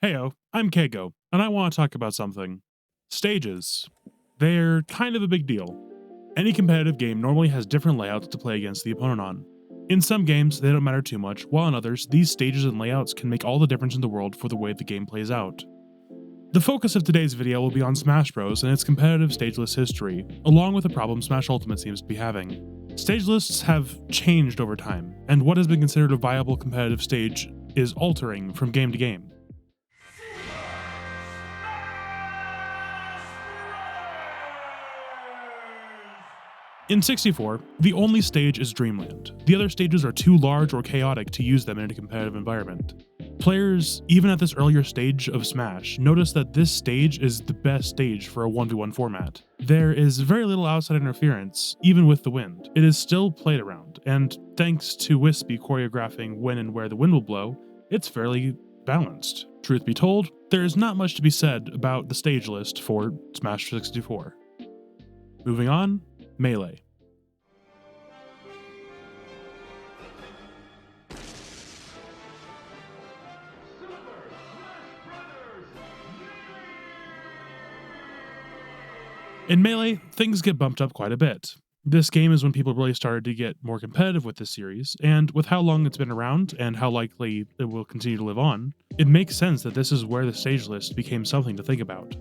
Heyo, I'm Kago, and I want to talk about something. Stages. They're kind of a big deal. Any competitive game normally has different layouts to play against the opponent on. In some games, they don't matter too much, while in others, these stages and layouts can make all the difference in the world for the way the game plays out. The focus of today's video will be on Smash Bros. And its competitive stage list history, along with the problem Smash Ultimate seems to be having. Stage lists have changed over time, and what has been considered a viable competitive stage is altering from game to game. In 64, the only stage is Dreamland. The other stages are too large or chaotic to use them in a competitive environment. Players, even at this earlier stage of Smash, notice that this stage is the best stage for a 1v1 format. There is very little outside interference, even with the wind. It is still played around, and thanks to Wispy choreographing when and where the wind will blow, it's fairly balanced. Truth be told, there is not much to be said about the stage list for Smash 64. Moving on, Melee. In Melee, things get bumped up quite a bit. This game is when people really started to get more competitive with this series, and with how long it's been around and how likely it will continue to live on, it makes sense that this is where the stage list became something to think about.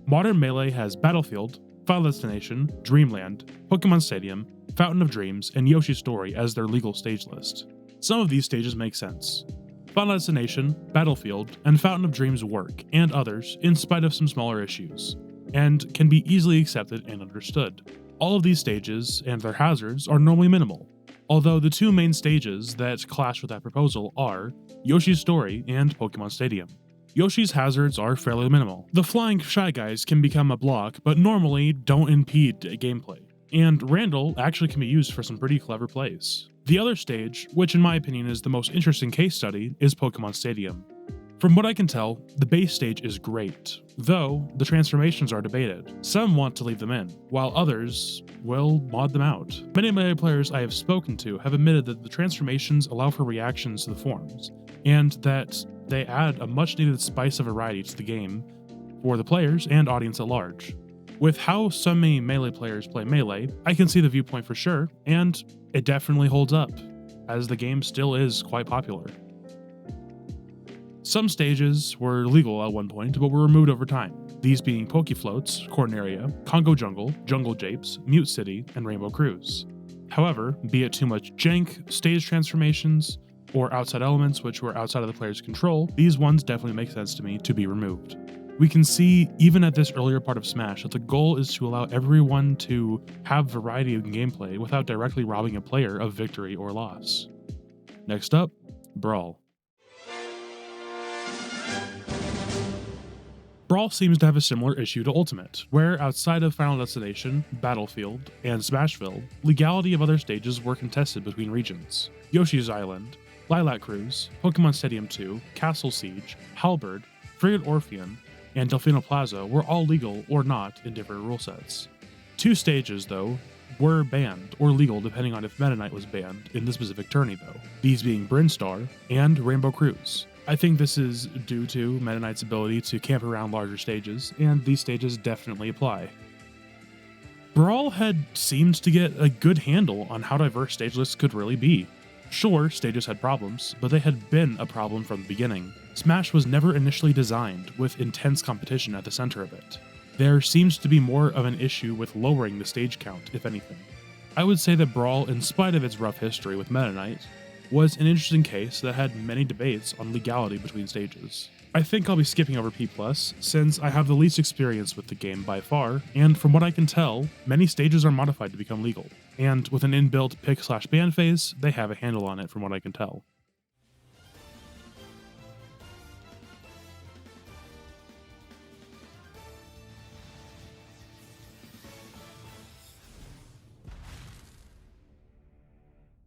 Modern Melee has Battlefield, Final Destination, Dreamland, Pokemon Stadium, Fountain of Dreams, and Yoshi's Story as their legal stage list. Some of these stages make sense. Final Destination, Battlefield, and Fountain of Dreams work, and others, in spite of some smaller issues, and can be easily accepted and understood. All of these stages and their hazards are normally minimal, although the two main stages that clash with that proposal are Yoshi's Story and Pokemon Stadium. Yoshi's hazards are fairly minimal. The flying Shy Guys can become a block, but normally don't impede gameplay, and Randall actually can be used for some pretty clever plays. The other stage, which in my opinion is the most interesting case study, is Pokemon Stadium. From what I can tell, the base stage is great, though the transformations are debated. Some want to leave them in, while others will mod them out. Many Melee players I have spoken to have admitted that the transformations allow for reactions to the forms, and that they add a much needed spice of variety to the game for the players and audience at large. With how so many Melee players play Melee, I can see the viewpoint for sure, and it definitely holds up, as the game still is quite popular. Some stages were legal at one point, but were removed over time, these being Pokefloats, Corneria, Congo Jungle, Jungle Japes, Mute City, and Rainbow Cruise. However, be it too much jank, stage transformations, or outside elements which were outside of the player's control, these ones definitely make sense to me to be removed. We can see, even at this earlier part of Smash, that the goal is to allow everyone to have variety in gameplay without directly robbing a player of victory or loss. Next up, Brawl. Brawl seems to have a similar issue to Ultimate, where outside of Final Destination, Battlefield, and Smashville, legality of other stages were contested between regions. Yoshi's Island, Lilac Cruise, Pokemon Stadium 2, Castle Siege, Halberd, Frigate Orpheon, and Delfino Plaza were all legal or not in different rule sets. Two stages, though, were banned or legal depending on if Meta Knight was banned in the specific tourney though, these being Brinstar and Rainbow Cruise. I think this is due to Meta Knight's ability to camp around larger stages, and these stages definitely apply. Brawl had seemed to get a good handle on how diverse stage lists could really be. Sure, stages had problems, but they had been a problem from the beginning. Smash was never initially designed with intense competition at the center of it. There seems to be more of an issue with lowering the stage count, if anything. I would say that Brawl, in spite of its rough history with Meta Knight, was an interesting case that had many debates on legality between stages. I think I'll be skipping over P+, since I have the least experience with the game by far, and from what I can tell, many stages are modified to become legal, and with an inbuilt pick/ban phase, they have a handle on it from what I can tell.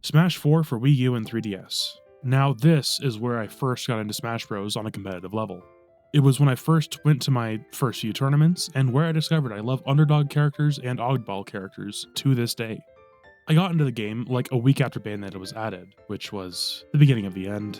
Smash 4 for Wii U and 3DS. Now this is where I first got into Smash Bros. On a competitive level. It was when I first went to my first few tournaments, and where I discovered I love underdog characters and oddball characters to this day. I got into the game like a week after Bayonetta was added, which was the beginning of the end.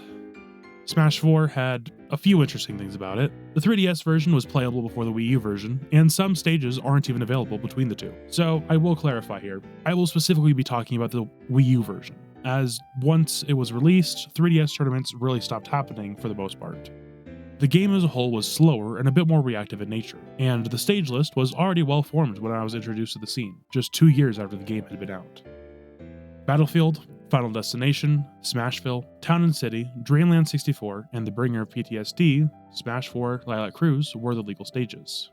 Smash 4 had a few interesting things about it. The 3DS version was playable before the Wii U version, and some stages aren't even available between the two. So I will clarify here. I will specifically be talking about the Wii U version, as once it was released, 3DS tournaments really stopped happening for the most part. The game as a whole was slower and a bit more reactive in nature, and the stage list was already well formed when I was introduced to the scene, just 2 years after the game had been out. Battlefield, Final Destination, Smashville, Town and City, Dreamland 64, and the bringer of PTSD, Smash 4 Lilac Cruise were the legal stages.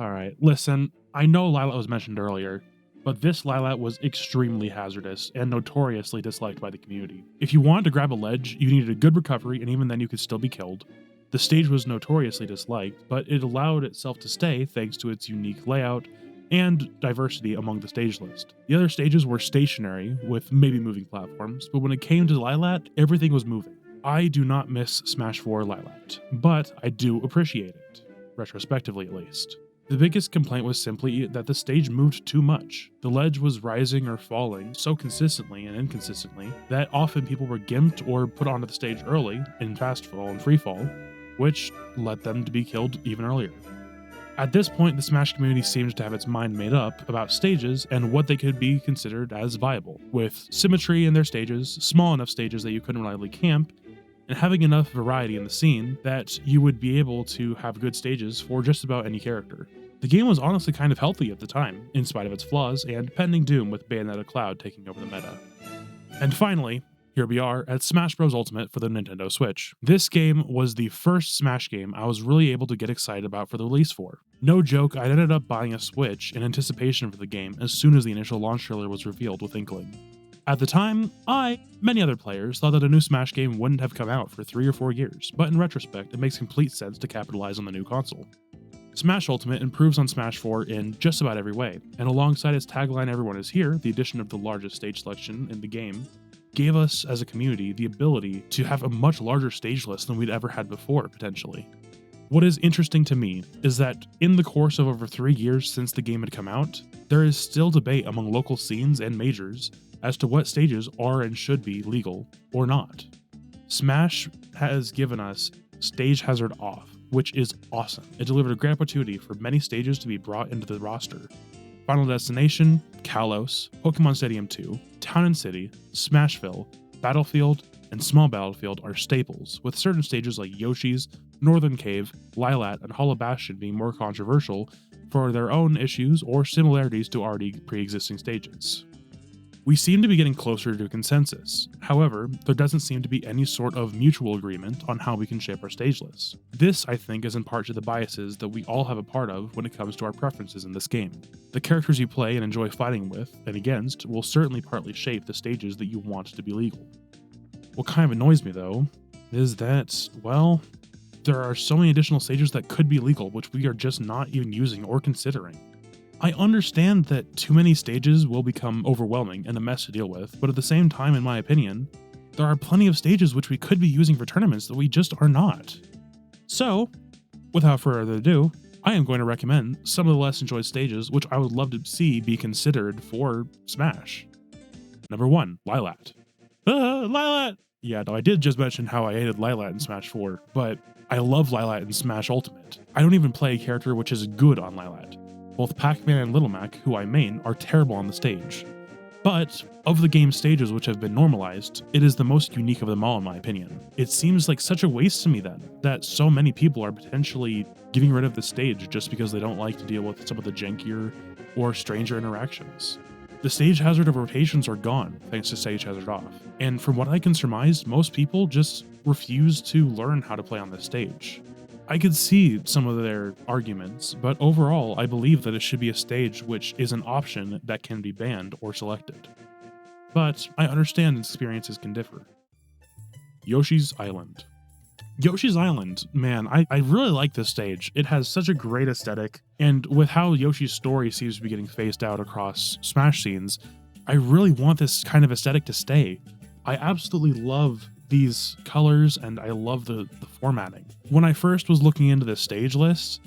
Alright, listen, I know Lilac was mentioned earlier, but this Lilac was extremely hazardous and notoriously disliked by the community. If you wanted to grab a ledge, you needed a good recovery, and even then you could still be killed. The stage was notoriously disliked, but it allowed itself to stay thanks to its unique layout and diversity among the stage list. The other stages were stationary, with maybe moving platforms, but when it came to Lilac, everything was moving. I do not miss Smash 4 Lilac, but I do appreciate it, retrospectively at least. The biggest complaint was simply that the stage moved too much. The ledge was rising or falling so consistently and inconsistently that often people were gimped or put onto the stage early in fast fall and free fall, which led them to be killed even earlier. At this point, the Smash community seems to have its mind made up about stages and what they could be considered as viable, with symmetry in their stages, small enough stages that you couldn't reliably camp, and having enough variety in the scene that you would be able to have good stages for just about any character. The game was honestly kind of healthy at the time, in spite of its flaws, and pending doom with Bayonetta Cloud taking over the meta. And finally, here we are at Smash Bros. Ultimate for the Nintendo Switch. This game was the first Smash game I was really able to get excited about for the release for. No joke, I ended up buying a Switch in anticipation for the game as soon as the initial launch trailer was revealed with Inkling. At the time, many other players, thought that a new Smash game wouldn't have come out for 3 or 4 years, but in retrospect, it makes complete sense to capitalize on the new console. Smash Ultimate improves on Smash 4 in just about every way, and alongside its tagline "Everyone is here," the addition of the largest stage selection in the game gave us as a community the ability to have a much larger stage list than we'd ever had before, potentially. What is interesting to me is that in the course of over 3 years since the game had come out, there is still debate among local scenes and majors as to what stages are and should be legal or not. Smash has given us Stage Hazard Off, which is awesome. It delivered a great opportunity for many stages to be brought into the roster. Final Destination, Kalos, Pokemon Stadium 2, Town and City, Smashville, Battlefield, and Small Battlefield are staples, with certain stages like Yoshi's, Northern Cave, Lilac, and Hollow Bastion being more controversial for their own issues or similarities to already pre-existing stages. We seem to be getting closer to a consensus. However, there doesn't seem to be any sort of mutual agreement on how we can shape our stage lists. This, I think, is in part to the biases that we all have a part of when it comes to our preferences in this game. The characters you play and enjoy fighting with and against will certainly partly shape the stages that you want to be legal. What kind of annoys me, though, is that, well, there are so many additional stages that could be legal which we are just not even using or considering. I understand that too many stages will become overwhelming and a mess to deal with, but at the same time, in my opinion, there are plenty of stages which we could be using for tournaments that we just are not. So, without further ado, I am going to recommend some of the less enjoyed stages which I would love to see be considered for Smash. Number 1, Lilac. Lilac! Yeah, no, I did just mention how I hated Lilac in Smash 4, but I love Lilac in Smash Ultimate. I don't even play a character which is good on Lilac. Both Pac-Man and Little Mac, who I main, are terrible on the stage. But, of the game's stages which have been normalized, it is the most unique of them all in my opinion. It seems like such a waste to me then, that so many people are potentially getting rid of the stage just because they don't like to deal with some of the jankier or stranger interactions. The stage hazard of rotations are gone, thanks to Stage Hazard Off. And from what I can surmise, most people just refuse to learn how to play on this stage. I could see some of their arguments, but overall, I believe that it should be a stage which is an option that can be banned or selected. But I understand experiences can differ. Yoshi's Island. Yoshi's Island, man, I really like this stage. It has such a great aesthetic, and with how Yoshi's story seems to be getting phased out across Smash scenes, I really want this kind of aesthetic to stay. I absolutely love these colors, and I love the formatting. When I first was looking into this stage list,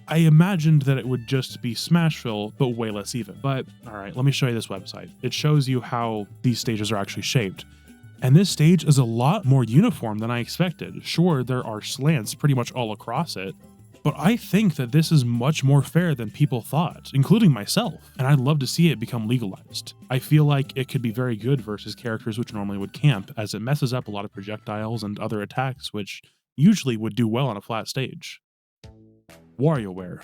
I imagined that it would just be Smashville, but way less even. But alright, let me show you this website. It shows you how these stages are actually shaped. And this stage is a lot more uniform than I expected. Sure, there are slants pretty much all across it, but I think that this is much more fair than people thought, including myself, and I'd love to see it become legalized. I feel like it could be very good versus characters which normally would camp, as it messes up a lot of projectiles and other attacks which usually would do well on a flat stage. WarioWare.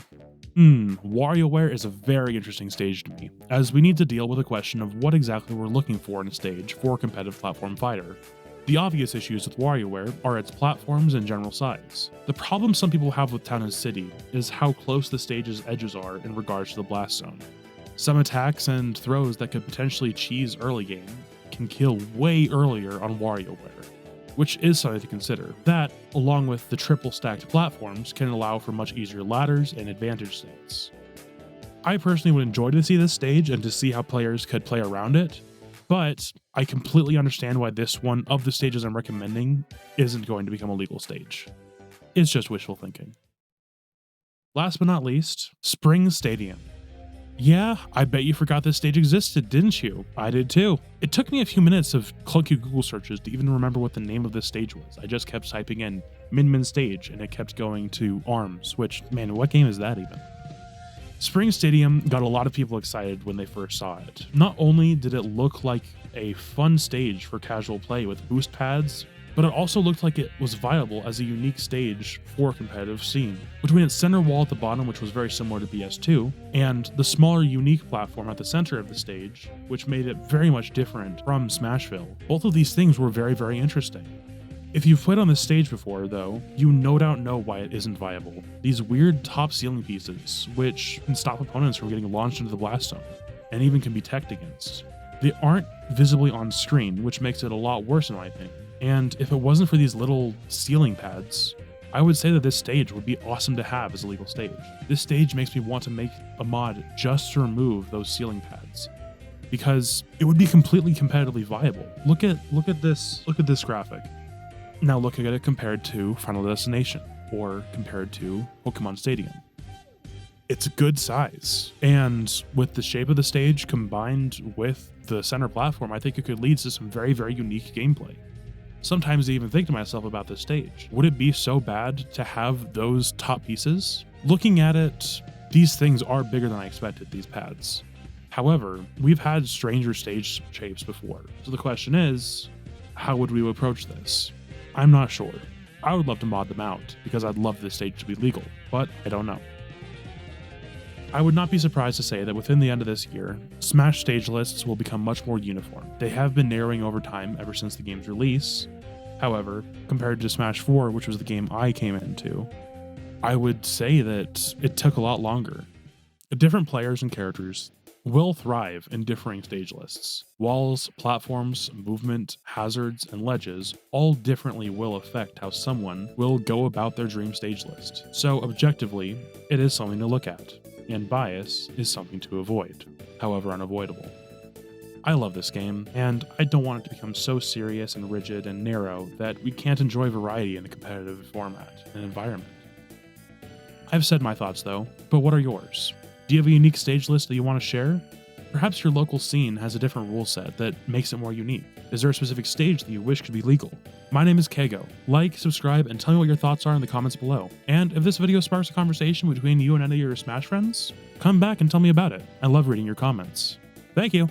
WarioWare is a very interesting stage to me, as we need to deal with the question of what exactly we're looking for in a stage for a competitive platform fighter. The obvious issues with WarioWare are its platforms and general size. The problem some people have with Town and City is how close the stage's edges are in regards to the blast zone. Some attacks and throws that could potentially cheese early game can kill way earlier on WarioWare, which is something to consider. That, along with the triple stacked platforms, can allow for much easier ladders and advantage states. I personally would enjoy to see this stage and to see how players could play around it, but I completely understand why this one of the stages I'm recommending isn't going to become a legal stage. It's just wishful thinking. Last but not least, Spring Stadium. Yeah, I bet you forgot this stage existed, didn't you? I did too. It took me a few minutes of clunky Google searches to even remember what the name of this stage was. I just kept typing in Min stage and it kept going to ARMS, which, man, what game is that even? Spring Stadium got a lot of people excited when they first saw it. Not only did it look like a fun stage for casual play with boost pads, but it also looked like it was viable as a unique stage for a competitive scene. Between its center wall at the bottom, which was very similar to BS2, and the smaller unique platform at the center of the stage, which made it very much different from Smashville, both of these things were very, very interesting. If you've played on this stage before, though, you no doubt know why it isn't viable. These weird top ceiling pieces, which can stop opponents from getting launched into the blast zone, and even can be teched against. They aren't visibly on screen, which makes it a lot worse in my opinion. And if it wasn't for these little ceiling pads, I would say that this stage would be awesome to have as a legal stage. This stage makes me want to make a mod just to remove those ceiling pads, because it would be completely competitively viable. Look at this graphic. Now look at it compared to Final Destination, or compared to Pokemon Stadium. It's a good size, and with the shape of the stage combined with the center platform, I think it could lead to some very, very unique gameplay. Sometimes I even think to myself about this stage. Would it be so bad to have those top pieces? Looking at it, these things are bigger than I expected, these pads. However, we've had stranger stage shapes before, so the question is, how would we approach this? I'm not sure. I would love to mod them out, because I'd love this stage to be legal, but I don't know. I would not be surprised to say that within the end of this year, Smash stage lists will become much more uniform. They have been narrowing over time ever since the game's release. However, compared to Smash 4, which was the game I came into, I would say that it took a lot longer. Different players and characters will thrive in differing stage lists. Walls, platforms, movement, hazards, and ledges all differently will affect how someone will go about their dream stage list. So objectively, it is something to look at, and bias is something to avoid, however unavoidable. I love this game, and I don't want it to become so serious and rigid and narrow that we can't enjoy variety in the competitive format and environment. I've said my thoughts though, but what are yours? Do you have a unique stage list that you want to share? Perhaps your local scene has a different rule set that makes it more unique. Is there a specific stage that you wish could be legal? My name is Kego. Like, subscribe, and tell me what your thoughts are in the comments below. And if this video sparks a conversation between you and any of your Smash friends, come back and tell me about it. I love reading your comments. Thank you!